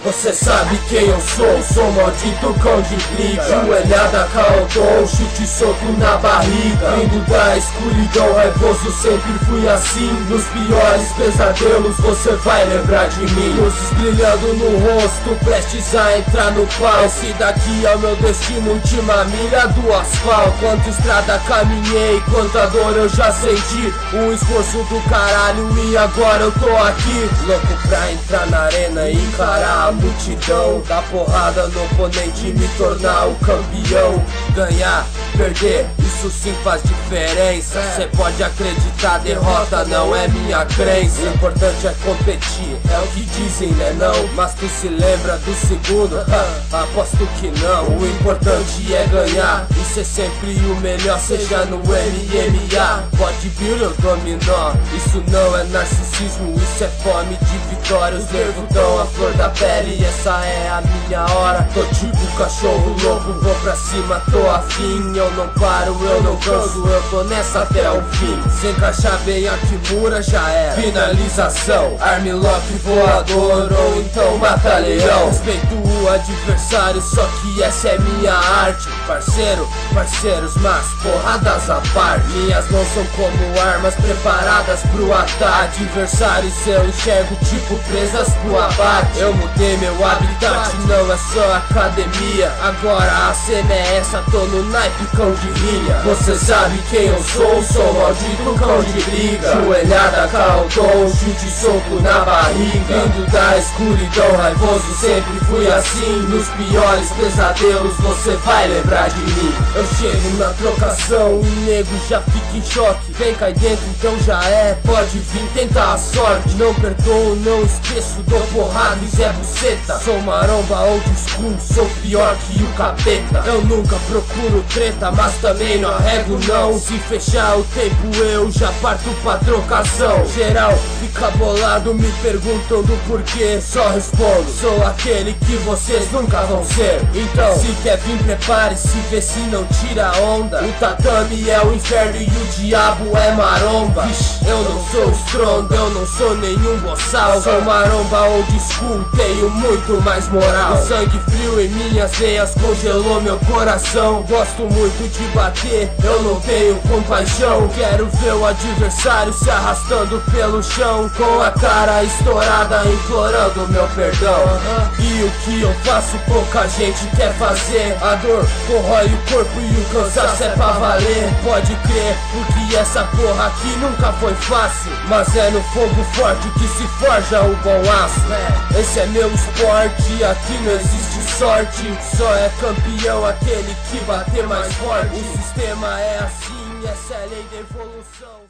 Você sabe quem eu sou, sou maldito cão de briga. Joelhada, caotão, chute soco na barriga. Vindo da escuridão, raivoso, sempre fui assim. Nos piores pesadelos, você vai lembrar de mim. Luzes brilhando no rosto, prestes a entrar no pau. Esse daqui é o meu destino, última milha do asfalto. Quanta estrada caminhei, quanta dor eu já senti. Um esforço do caralho e agora eu tô aqui. Louco pra entrar na arena e encarar a multidão. Dar porrada no oponente e me tornar o campeão. Ganhar, perder, isso sim faz diferença. Cê pode acreditar, derrota não é minha crença. O importante é competir, é o que dizem, né não? Mas tu se lembra do segundo? Aposto que não. O importante é ganhar e ser sempre o melhor, seja no MMA, bodybuilder ou dominó. Isso não é narcisismo, isso é fome de vitória. Os nervos dão a flor da pele e essa é a minha hora. Tô tipo cachorro louco, vou pra cima, tô afim. Eu não paro, eu não canso, eu tô nessa até o fim. Se encaixar bem a Kimura já era finalização, armlock voador ou então mata-leão. Respeito o adversário, só que essa é minha arte. Parceiro, parceiros, mas porradas à parte. Minhas mãos são como armas preparadas pro ataque. Adversários eu enxergo tipo presas pro abate. Eu mudei meu habitat, não é só academia. Agora a cena é essa, tô no naipe cão de rilha. Você sabe quem eu sou, sou maldito cão de briga. Joelhada, caotão, chute soco na barriga. Vindo da escuridão, raivoso, sempre fui assim. Nos piores pesadelos você vai lembrar de mim. Eu chego na trocação e nego já fica em choque. Vem, cai dentro, então já é, pode vir tentar a sorte. Não perdoo, não esqueço, dou porrada e Zé Buceta. Sou maromba old school, sou pior que o capeta. Eu nunca procuro treta, mas também não arrego não. Se fechar o tempo eu já parto pra trocação. Geral fica bolado, me perguntam do porquê. Só respondo, sou aquele que vocês nunca vão ser. Então, se quer vir, prepare-se, vê se não tira onda. O tatame é o inferno e o diabo é maromba. Vixe, eu não sou estrondo, eu não sou nenhum boçal. Sou maromba old school, tenho muito mais moral. O sangue frio em minhas veias congelou meu coração. Gosto muito de bater, eu não tenho compaixão. Quero ver o adversário se arrastando pelo chão, com a cara estourada, implorando meu perdão. E o que eu faço pouca gente quer fazer. A dor corrói o corpo e o cansaço é pra valer. Pode crer, porque essa porra aqui nunca foi fácil. Mas é no fogo forte que se forja o bom aço. Esse é meu esporte, aqui não existe sorte. Só é campeão aquele que bater mais forte. O sistema é assim, essa é a lei da evolução.